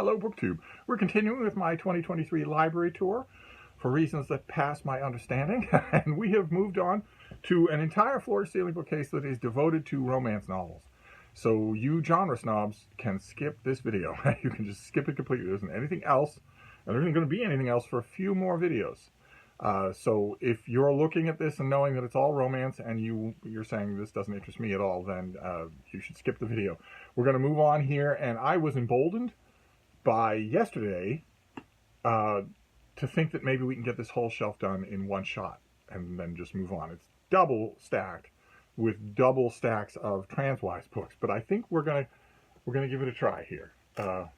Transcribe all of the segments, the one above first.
Hello BookTube. We're continuing with my 2023 library tour for reasons that pass my understanding, and we have moved on to an entire floor-to-ceiling bookcase that is devoted to romance novels. So you genre snobs can skip this video. You can just skip it completely. There isn't anything else, and there isn't going to be anything else for a few more videos. So if you're looking at this and knowing that it's all romance and you're saying this doesn't interest me at all, then you should skip the video. We're going to move on here, and I was emboldened by yesterday to think that maybe we can get this whole shelf done in one shot and then just move on. It's double stacked with double stacks of Transwise books, but I think we're gonna give it a try here. So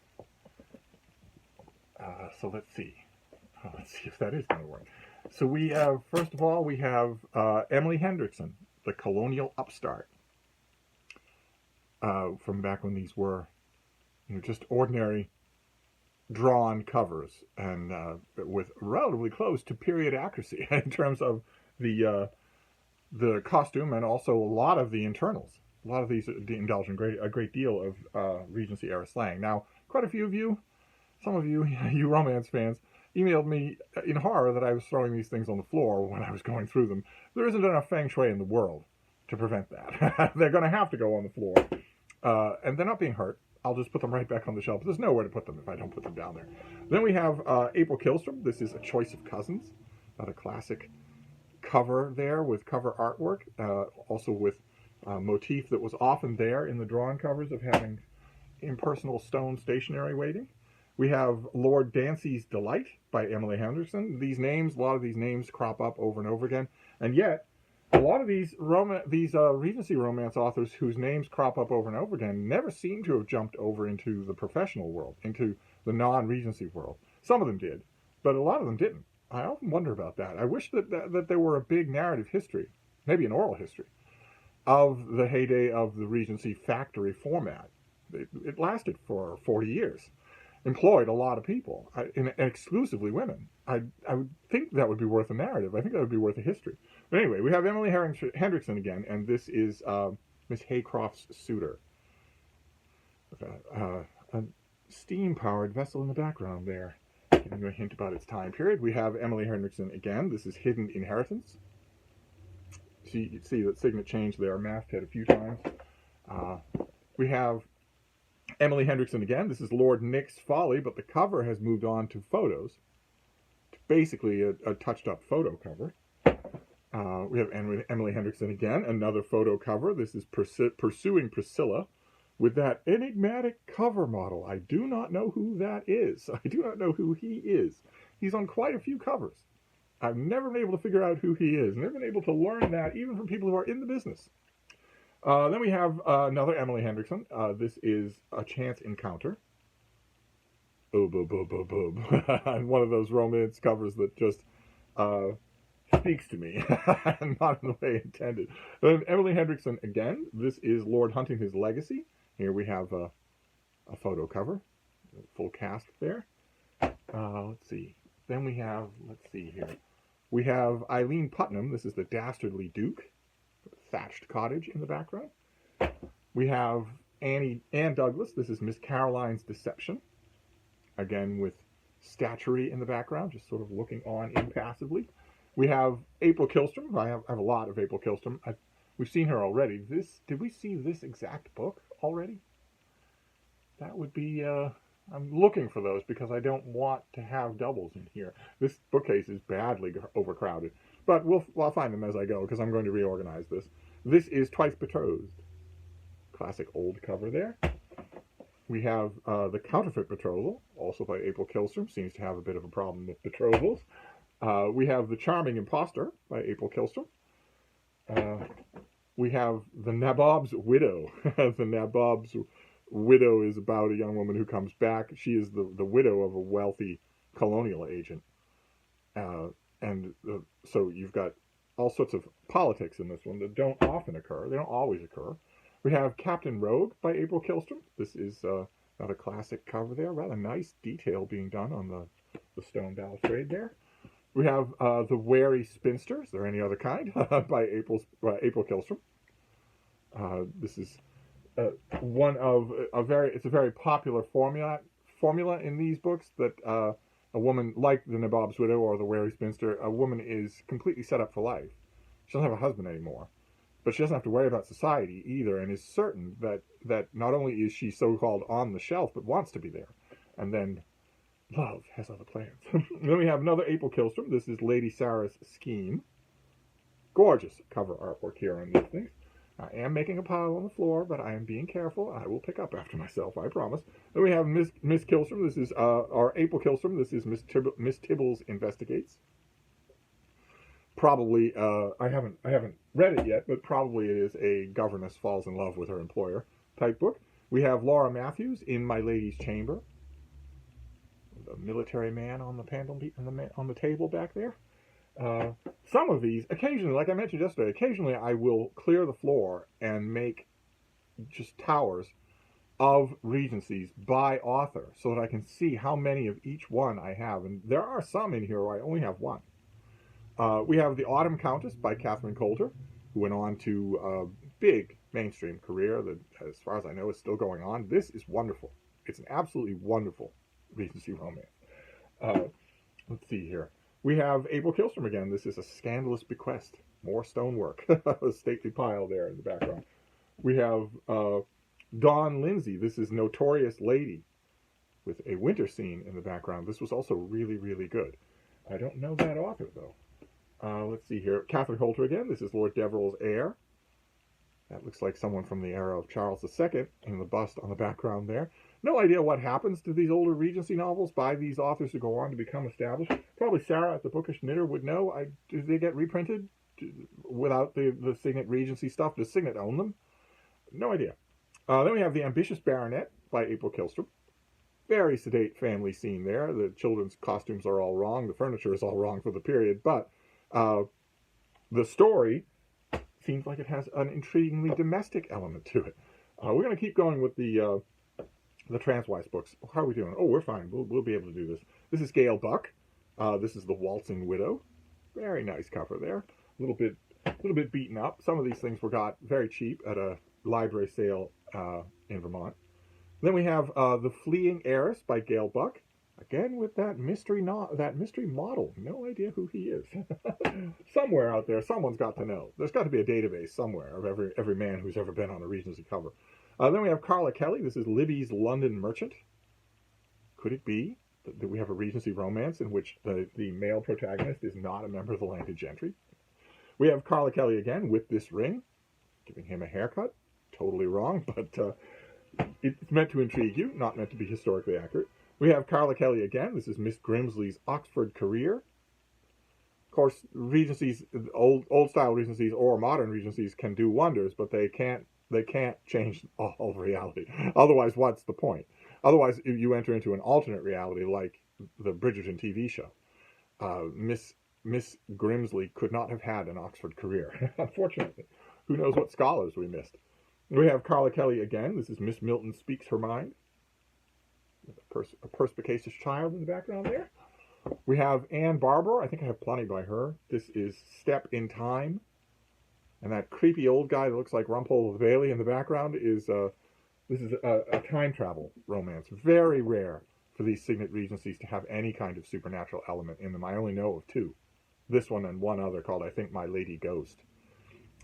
let's see. Let's see if that is going to work. So we have, first of all, we have Emily Hendrickson, The Colonial Upstart, from back when these were, just ordinary drawn covers and with relatively close to period accuracy in terms of the costume and also a lot of the internals. A lot of these indulge in a great deal of Regency era slang. Now, quite a few of you, some of you, you romance fans, emailed me in horror that I was throwing these things on the floor when I was going through them. There isn't enough feng shui in the world to prevent that. They're going to have to go on the floor. And they're not being hurt. I'll just put them right back on the shelf. There's nowhere to put them if I don't put them down there. Then we have April Killstrom. This is A Choice of Cousins. A classic cover there with cover artwork. Also with motif that was often there in the drawn covers of having impersonal stone stationery waiting. We have Lord Dancy's Delight by Emily Hendrickson. These names, a lot of these names crop up over and over again. And yet, a lot of these Regency romance authors whose names crop up over and over again never seem to have jumped over into the professional world, into the non-Regency world. Some of them did, but a lot of them didn't. I often wonder about that. I wish that there were a big narrative history, maybe an oral history, of the heyday of the Regency factory format. It lasted for 40 years. Employed a lot of people, and exclusively women. I would think that would be worth a narrative. I think that would be worth a history. But anyway, we have Emily Hendrickson again, and this is Miss Haycroft's Suitor. With a steam-powered vessel in the background there, giving you a hint about its time period. We have Emily Hendrickson again. This is Hidden Inheritance. So you can see that signet changed their masthead a few times. We have Emily Hendrickson again. This is Lord Nick's Folly, but the cover has moved on to photos. It's basically a touched-up photo cover. We have Emily Hendrickson again, another photo cover. This is Pursuing Priscilla with that enigmatic cover model. I do not know who that is. I do not know who he is. He's on quite a few covers. I've never been able to figure out who he is. Never been able to learn that, even from people who are in the business. Then we have another Emily Hendrickson. This is A Chance Encounter. Oh, boob, boob, boob, boob. And one of those romance covers that just speaks to me, not in the way intended. Then Emily Hendrickson again. This is Lord Huntington's Legacy. Here we have a photo cover, full cast there. Let's see. Then we have, let's see here. We have Eileen Putnam. This is The Dastardly Duke. Thatched cottage in the background. We have Anne Douglas. This is Miss Caroline's Deception. Again with statuary in the background, just sort of looking on impassively. We have April Killstrom. I have a lot of April Killstrom. We've seen her already. Did we see this exact book already? That would be, I'm looking for those because I don't want to have doubles in here. This bookcase is badly overcrowded. But I'll find them as I go because I'm going to reorganize this. This is Twice Betrothed. Classic old cover there. We have The Counterfeit Betrothal, also by April Killstrom. Seems to have a bit of a problem with betrothals. We have The Charming Imposter by April Killstrom. We have The Nabob's Widow. The Nabob's Widow is about a young woman who comes back. She is the widow of a wealthy colonial agent. So you've got all sorts of politics in this one that don't often occur. They don't always occur. We have Captain Rogue by April Killstrom. This is another classic cover there. Rather nice detail being done on the stone balustrade there. We have The Wary Spinster. Is there any other kind? by April Killstrom. This is one of it's a very popular formula in these books that a woman, like the Nabob's Widow or the Wary Spinster, a woman is completely set up for life. She doesn't have a husband anymore, but she doesn't have to worry about society either, and is certain that not only is she so-called on the shelf, but wants to be there. And then love has other plans. Then we have another April Killstrom. This is Lady Sarah's Scheme. Gorgeous cover artwork here on these things. I am making a pile on the floor, but I am being careful. I will pick up after myself, I promise. Then we have Miss Killstrom. This is our April Killstrom. This is Miss Tibbles Investigates. Probably, I haven't read it yet, but probably it is a governess falls in love with her employer type book. We have Laura Matthews in My Lady's Chamber. The military man on the on the table back there. Some of these, occasionally, like I mentioned yesterday, occasionally I will clear the floor and make just towers of Regencies by author so that I can see how many of each one I have. And there are some in here where I only have one. We have The Autumn Countess by Catherine Coulter, who went on to a big mainstream career that, as far as I know, is still going on. This is wonderful. It's an absolutely wonderful Regency romance. Let's see here. We have April Killstrom again. This is A Scandalous Bequest. More stonework. A stately pile there in the background. We have Dawn Lindsay. This is Notorious Lady with a winter scene in the background. This was also really, really good. I don't know that author, though. Let's see here. Catherine Coulter again. This is Lord Deverell's Heir. That looks like someone from the era of Charles II in the bust on the background there. No idea what happens to these older Regency novels by these authors who go on to become established. Probably Sarah at the Bookish Knitter would know. Do they get reprinted without the Signet Regency stuff? Does Signet own them? No idea. Then we have The Ambitious Baronet by April Killstrom. Very sedate family scene there. The children's costumes are all wrong. The furniture is all wrong for the period. But the story seems like it has an intriguingly domestic element to it. We're going to keep going with the Transwise books. How are we doing? Oh, we're fine. We'll be able to do this. This is Gail Buck. This is The Waltzing Widow. Very nice cover there. A little bit beaten up. Some of these things were got very cheap at a library sale in Vermont. Then we have The Fleeing Heiress by Gail Buck. Again with that mystery model. No idea who he is. Somewhere out there, someone's got to know. There's got to be a database somewhere of every man who's ever been on a Regency cover. Then we have Carla Kelly. This is Libby's London Merchant. Could it be that we have a Regency romance in which the male protagonist is not a member of the landed gentry? We have Carla Kelly again with This Ring, giving him a haircut. Totally wrong, but it's meant to intrigue you, not meant to be historically accurate. We have Carla Kelly again. This is Miss Grimsley's Oxford Career. Of course, Regencies, old style Regencies or modern Regencies can do wonders, but they can't change all reality. Otherwise, what's the point? Otherwise, if you enter into an alternate reality like the Bridgerton TV show, Miss Grimsley could not have had an Oxford career. Unfortunately, who knows what scholars we missed. We have Carla Kelly again. This is Miss Milton Speaks Her Mind. A perspicacious child in the background there. We have Anne Barber. I think I have plenty by her. This is Step in Time. And that creepy old guy that looks like Rumpole Bailey in the background is this is a time travel romance. Very rare for these Signet Regencies to have any kind of supernatural element in them. I only know of two. This one and one other called, I think, My Lady Ghost.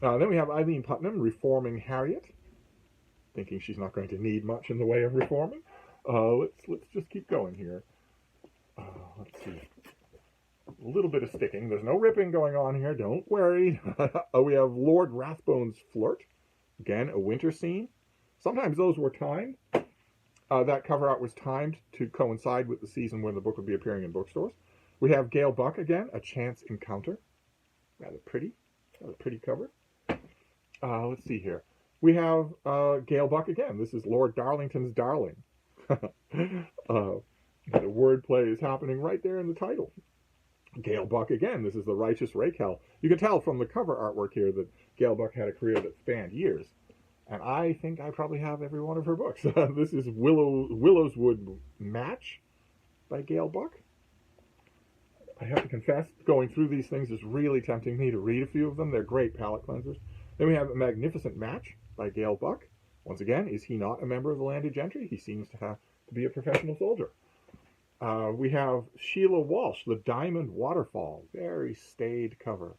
Then we have Eileen Putnam, Reforming Harriet. Thinking she's not going to need much in the way of reforming. Let's just keep going here. Let's see. A little bit of sticking. There's no ripping going on here. Don't worry. We have Lord Rathbone's Flirt. Again, a winter scene. Sometimes those were timed. That cover art was timed to coincide with the season when the book would be appearing in bookstores. We have Gail Buck again, A Chance Encounter. Rather pretty cover. Let's see here. We have Gail Buck again. This is Lord Darlington's Darling. The wordplay is happening right there in the title. Gail Buck again. This is The Righteous Raquel. You can tell from the cover artwork here that Gail Buck had a career that spanned years. And I think I probably have every one of her books. This is Willowswood Match by Gail Buck. I have to confess, going through these things is really tempting me to read a few of them. They're great palate cleansers. Then we have A Magnificent Match by Gail Buck. Once again, is he not a member of the landed gentry? He seems to to be a professional soldier. We have Sheila Walsh, The Diamond Waterfall. Very staid cover.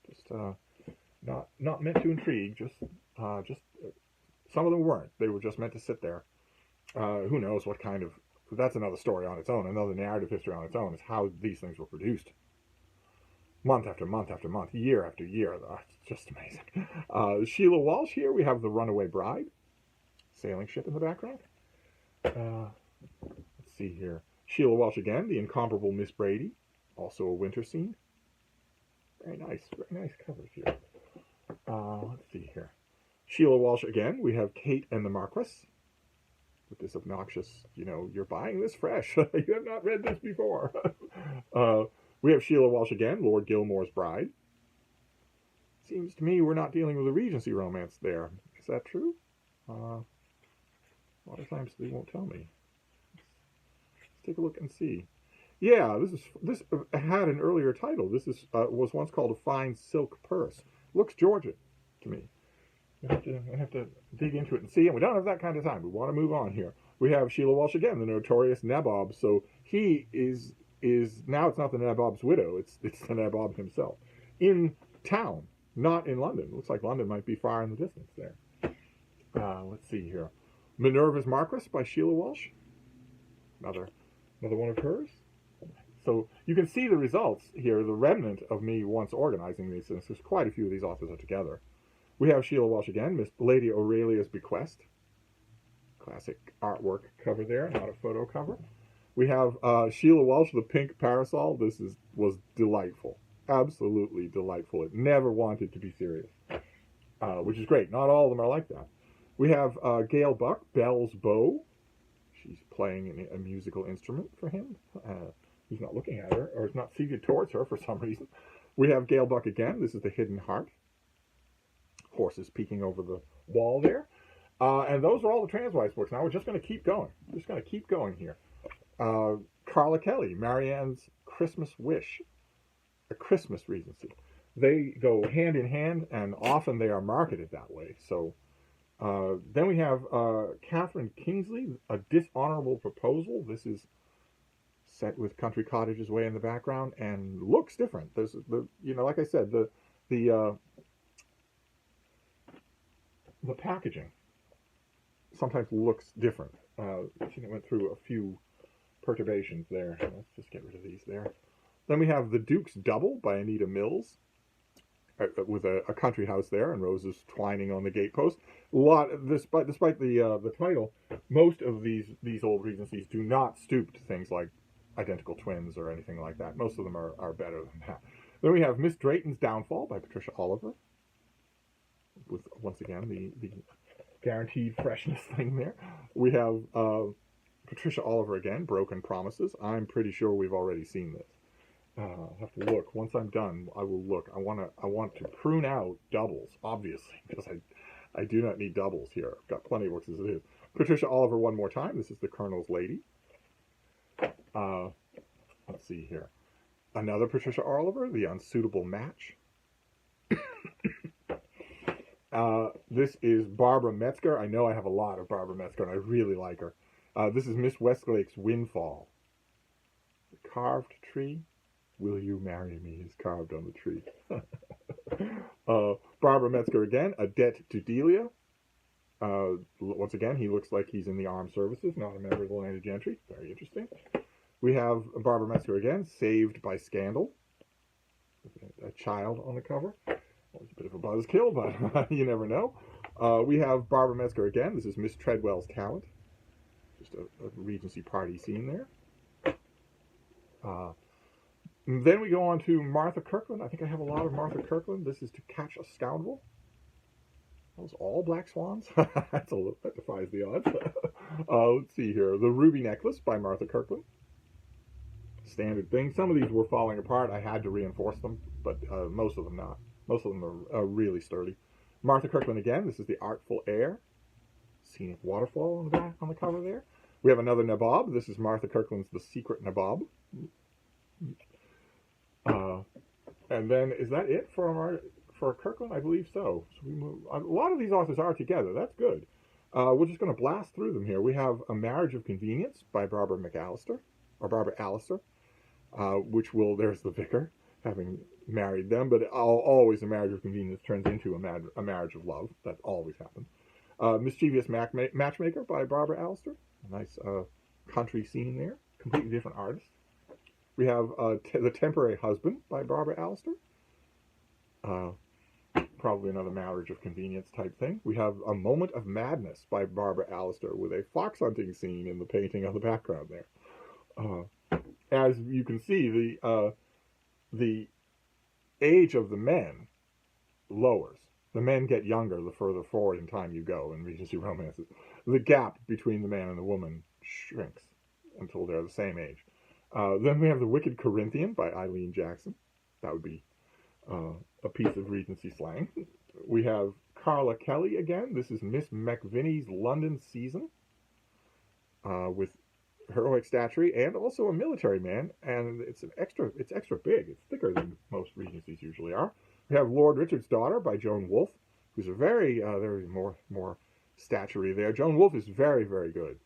Just not meant to intrigue. Just some of them weren't. They were just meant to sit there. Who knows what kind of... That's another story on its own, another narrative history on its own, is how these things were produced. Month after month after month, year after year. It's just amazing. Sheila Walsh here. We have The Runaway Bride. Sailing ship in the background. Let's see here. Sheila Walsh again, The Incomparable Miss Brady. Also a winter scene. Very nice covers here. Let's see here. Sheila Walsh again. We have Kate and the Marquess. With this obnoxious, you're buying this fresh. You have not read this before. We have Sheila Walsh again, Lord Gilmore's Bride. Seems to me we're not dealing with a Regency romance there. Is that true? A lot of times they won't tell me. Let's take a look and see. Yeah, this had an earlier title. This was once called A Fine Silk Purse. Looks Georgian to me. I have to dig into it and see, and we don't have that kind of time. We want to move on here. We have Sheila Walsh again, the notorious nabob. So he is now it's not the nabob's widow, it's the nabob himself. In town, not in London. Looks like London might be far in the distance there. Let's see here. Minerva's Marquess by Sheila Walsh. Another one of hers. So you can see the results here, the remnant of me once organizing these things. There's quite a few of these authors are together. We have Sheila Walsh again, Miss Lady Aurelia's Bequest. Classic artwork cover there, not a photo cover. We have Sheila Walsh, The Pink Parasol. This was delightful. Absolutely delightful. It never wanted to be serious, which is great. Not all of them are like that. We have Gail Buck, Belle's Bow. She's playing a musical instrument for him. He's not looking at her, or is not seated towards her for some reason. We have Gail Buck again. This is The Hidden Heart. Horses peeking over the wall there. And those are all the Transwise books. Now we're just going to keep going. Just going to keep going here. Carla Kelly, Marianne's Christmas Wish. A Christmas Regency. They go hand in hand, and often they are marketed that way. So then we have Catherine Kingsley, A Dishonorable Proposal. This is set with country cottages way in the background and looks different. There's like I said, the packaging sometimes looks different. It went through a few perturbations there. Let's just get rid of these there. Then we have The Duke's Double by Anita Mills, with a country house there and roses twining on the gatepost. Despite the title, most of these old Regencies do not stoop to things like identical twins or anything like that. Most of them are better than that. Then we have Miss Drayton's Downfall by Patricia Oliver, with, once again, the guaranteed freshness thing there. We have Patricia Oliver again, Broken Promises. I'm pretty sure we've already seen this. I'll have to look. Once I'm done, I will look. I want to prune out doubles, obviously, because I do not need doubles here. I've got plenty of books as it is. Patricia Oliver one more time. This is The Colonel's Lady. Let's see here. Another Patricia Oliver, The Unsuitable Match. This is Barbara Metzger. I know I have a lot of Barbara Metzger, and I really like her. This is Miss Westlake's Windfall. The Carved Tree. Will you marry me is carved on the tree. Barbara Metzger again, A Debt to Delia. Once again, he looks like he's in the armed services, not a member of the landed gentry. Very interesting. We have Barbara Metzger again, Saved by Scandal. A child on the cover. Always a bit of a buzzkill, but you never know. We have Barbara Metzger again. This is Miss Treadwell's Talent. Just a Regency party scene there. Then we go on to Martha Kirkland. I think I have a lot of Martha Kirkland. This is To Catch a Scoundrel. Those all black swans? That defies the odds. Let's see here. The Ruby Necklace by Martha Kirkland. Standard thing. Some of these were falling apart. I had to reinforce them, but most of them not. Most of them are really sturdy. Martha Kirkland again. This is The Artful Heir. Scenic waterfall on the back on the cover there. We have another nabob. This is Martha Kirkland's The Secret Nabob. And then is that it for Kirkland? I believe so. So we move. A lot of these authors are together. That's good. We're just going to blast through them here. We have A Marriage of Convenience by Barbara McAllister, or Barbara Allister, which will, there's the vicar, having married them, but always A Marriage of Convenience turns into a marriage of love. That always happens. Mischievous Matchmaker by Barbara Allister. A nice country scene there. Completely different artist. We have The Temporary Husband by Barbara Allister. Probably another marriage of convenience type thing. We have A Moment of Madness by Barbara Allister with a fox hunting scene in the painting on the background there. As you can see, the age of the men lowers. The men get younger the further forward in time you go in Regency romances. The gap between the man and the woman shrinks until they're the same age. Then we have The Wicked Corinthian by Eileen Jackson. That would be a piece of Regency slang. We have Carla Kelly again. This is Miss McVinney's London Season, with heroic stature and also a military man, and it's extra big. It's thicker than most Regencies usually are. We have Lord Richard's Daughter by Joan Wolfe, who's a very more statuary there. Joan Wolfe is very, very good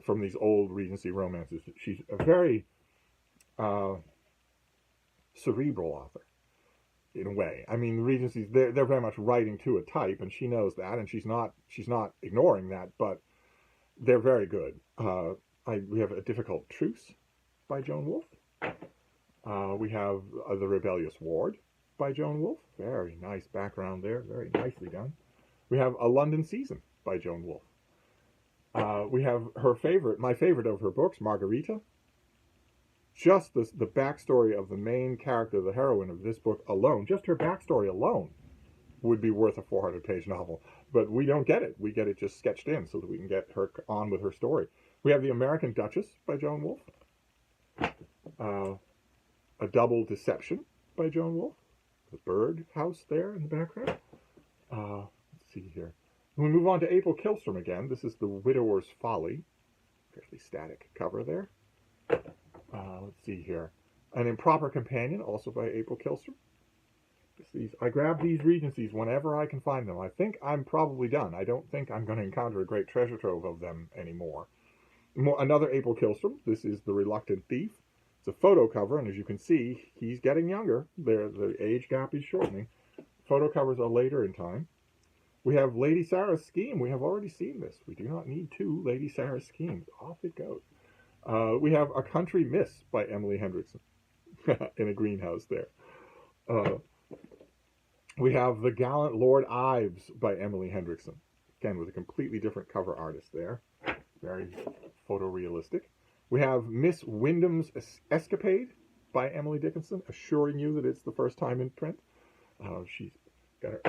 from these old Regency romances. She's a very cerebral author in a way. I mean, the Regencies, they're very much writing to a type, and she knows that, and she's not ignoring that, but they're very good. We have A Difficult Truce by Joan Wolfe. We have The Rebellious Ward by Joan Wolfe. Very nice background there. Very nicely done. We have A London Season by Joan Wolfe. We have my favorite of her books, Margarita. Just the backstory of the main character, the heroine of this book alone, just her backstory alone would be worth a 400-page novel. But we don't get it. We get it just sketched in so that we can get her on with her story. We have The American Duchess by Joan Wolfe. A Double Deception by Joan Wolfe. The bird house there in the background. Let's see here. We move on to April Kilstrom again. This is The Widower's Folly. Fairly static cover there. Let's see here. An Improper Companion, also by April Kilstrom. I grab these Regencies whenever I can find them. I think I'm probably done. I don't think I'm going to encounter a great treasure trove of them anymore. Another April Kilstrom. This is The Reluctant Thief. It's a photo cover, and as you can see, he's getting younger. The age gap is shortening. Photo covers are later in time. We have Lady Sarah's Scheme. We have already seen this. We do not need two Lady Sarah's Schemes. Off it goes. We have A Country Miss by Emily Hendrickson in a greenhouse there. We have The Gallant Lord Ives by Emily Hendrickson. Again, with a completely different cover artist there. Very photorealistic. We have Miss Wyndham's Escapade by Emily Dickinson, assuring you that it's the first time in print. She's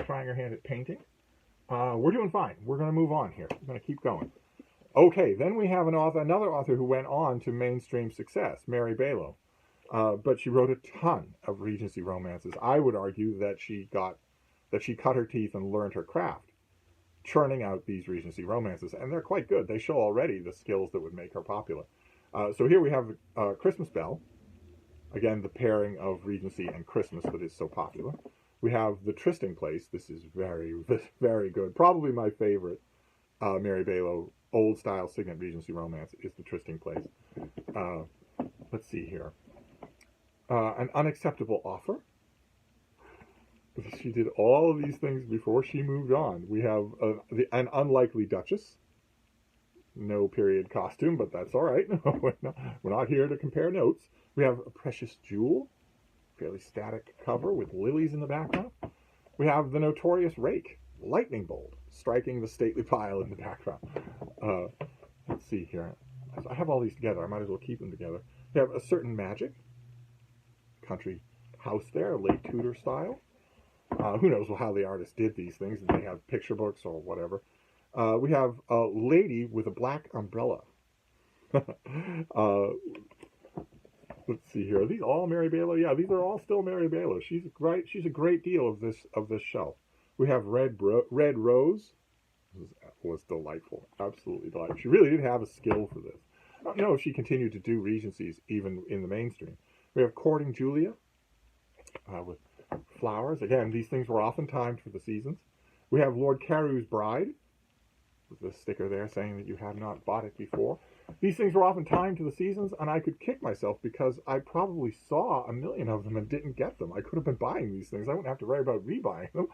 trying her hand at painting. We're doing fine. We're going to move on here. We're going to keep going. Okay, then we have another author who went on to mainstream success, Mary Balow. But she wrote a ton of Regency romances. I would argue that she cut her teeth and learned her craft, churning out these Regency romances, and they're quite good. They show already the skills that would make her popular. So here we have Christmas Bell, again the pairing of Regency and Christmas that is so popular. We have The Trysting Place. This is very, very good. Probably my favorite Mary Balow old-style Signet Regency romance is The Trysting Place. Let's see here. An Unacceptable Offer. She did all of these things before she moved on. We have An Unlikely Duchess. No period costume, but that's all right. We're not here to compare notes. We have A Precious Jewel. Fairly static cover with lilies in the background. We have The Notorious Rake. Lightning bolt striking the stately pile in the background. Let's see here. I have all these together. I might as well keep them together. We have A Certain Magic. Country house there, late Tudor style. Who knows how the artist did these things? Did they have picture books or whatever? We have A Lady with a Black Umbrella. Let's see here. Are these all Mary Balow? Yeah, these are all still Mary Balow. She's a great deal of this shelf. We have Red Rose. This was delightful. Absolutely delightful. She really did have a skill for this. I don't know if she continued to do Regencies even in the mainstream. We have Courting Julia with flowers. Again, these things were often timed for the seasons. We have Lord Carew's Bride. with the sticker there saying that you have not bought it before. These things were often timed to the seasons, and I could kick myself because I probably saw a million of them and didn't get them. I could have been buying these things. I wouldn't have to worry about rebuying them,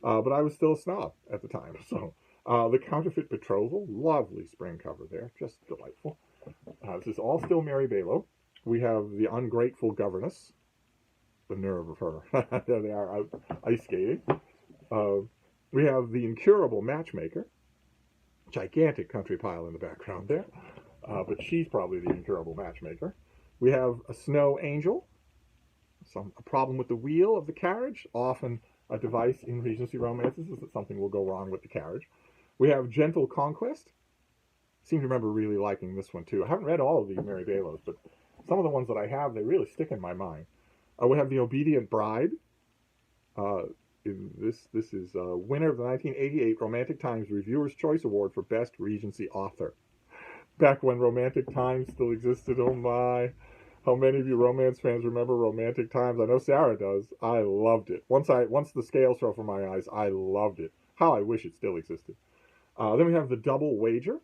but I was still a snob at the time. So the Counterfeit Betrothal, lovely spring cover there, just delightful. This is all still Mary Baylow. We have The Ungrateful Governess. The nerve of her. There they are out ice skating. We have The Incurable Matchmaker. Gigantic country pile in the background there. But she's probably the incurable matchmaker. We have a Snow Angel. A problem with the wheel of the carriage. Often a device in Regency romances is that something will go wrong with the carriage. We have Gentle Conquest. I seem to remember really liking this one too. I haven't read all of the Mary Baylows, but some of the ones that I have, they really stick in my mind. We have The Obedient Bride. This is winner of the 1988 Romantic Times Reviewer's Choice Award for Best Regency Author. Back when Romantic Times still existed, oh my. How many of you romance fans remember Romantic Times? I know Sarah does. I loved it. Once the scales fell from my eyes, I loved it. How I wish it still existed. Then we have The Double Wager.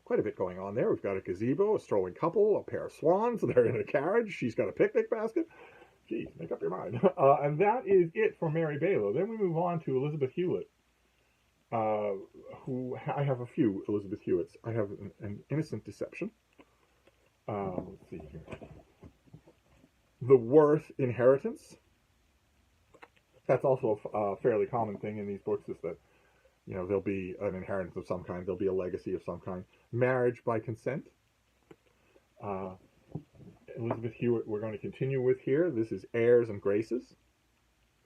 Quite a bit going on there. We've got a gazebo, a strolling couple, a pair of swans. They're in a carriage. She's got a picnic basket. Geez, make up your mind. And that is it for Mary Baylow. Then we move on to Elizabeth Hewlett. Who I have a few Elizabeth Hewitts. I have an Innocent Deception. Let's see here. The Worth Inheritance. That's also a fairly common thing in these books, is that, you know, there'll be an inheritance of some kind. There'll be a legacy of some kind. Marriage by Consent. Elizabeth Hewitt we're going to continue with here. This is Airs and Graces.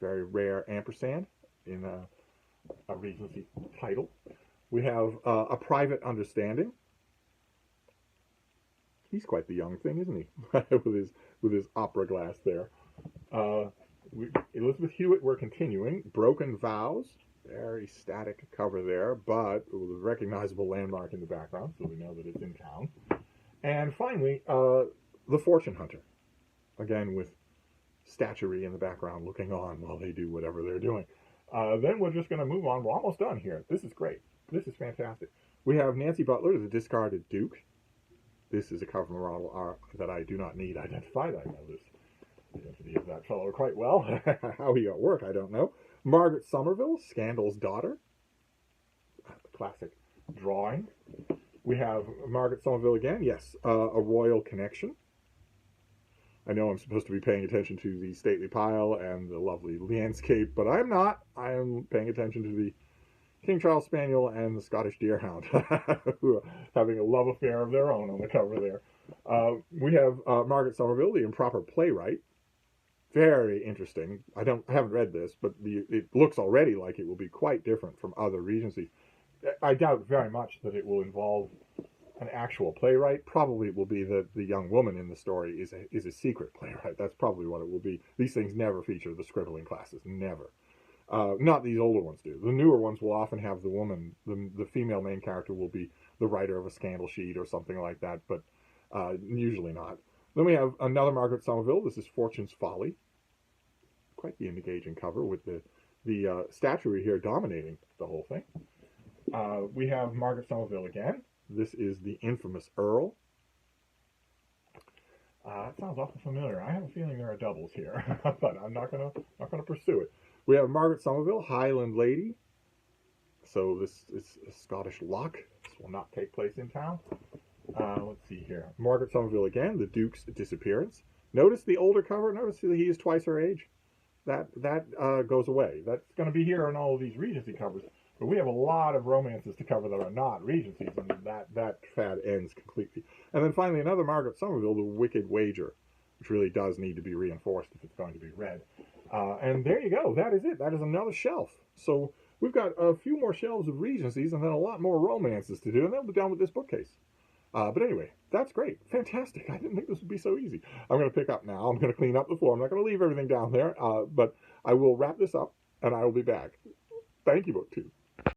Very rare ampersand in a Regency title. We have A Private Understanding. He's quite the young thing, isn't he? with his opera glass there. Elizabeth Hewitt, we're continuing. Broken Vows. Very static cover there, but with a recognizable landmark in the background, so we know that it's in town. And finally, The Fortune Hunter. Again, with statuary in the background looking on while they do whatever they're doing. Then we're just going to move on. We're almost done here. This is great. This is fantastic. We have Nancy Butler, The Discarded Duke. This is a cover model that I do not need identified. I know this identity of that fellow quite well. How he got work, I don't know. Margaret Somerville, Scandal's Daughter. The classic drawing. We have Margaret Somerville again. Yes, A Royal Connection. I know I'm supposed to be paying attention to the stately pile and the lovely landscape, but I'm not. I am paying attention to the King Charles Spaniel and the Scottish Deerhound, who are having a love affair of their own on the cover there. We have Margaret Somerville, The Improper Playwright. Very interesting. I haven't read this, but it looks already like it will be quite different from other Regencies. I doubt very much that it will involve an actual playwright. Probably it will be that the young woman in the story is a secret playwright. That's probably what it will be. These things never feature the scribbling classes. Never. Not these older ones do. The newer ones will often have the woman, the female main character will be the writer of a scandal sheet or something like that, but usually not. Then we have another Margaret Somerville. This is Fortune's Folly. Quite the engaging cover with the statuary here dominating the whole thing. We have Margaret Somerville again. This is The Infamous Earl. That sounds awful familiar. I have a feeling there are doubles here, but I'm not gonna pursue it. We have Margaret Somerville, Highland Lady. So this is a Scottish lock. This will not take place in town. Let's see here. Margaret Somerville again, The Duke's Disappearance. Notice the older cover. Notice that he is twice her age. That goes away. That's going to be here in all of these Regency covers. But we have a lot of romances to cover that are not Regencies, and that fad ends completely. And then finally, another Margaret Somerville, The Wicked Wager, which really does need to be reinforced if it's going to be read. And there you go. That is it. That is another shelf. So we've got a few more shelves of Regencies and then a lot more romances to do, and then we'll be done with this bookcase. But anyway, that's great. Fantastic. I didn't think this would be so easy. I'm going to pick up now. I'm going to clean up the floor. I'm not going to leave everything down there, but I will wrap this up, and I will be back. Thank you, BookTube.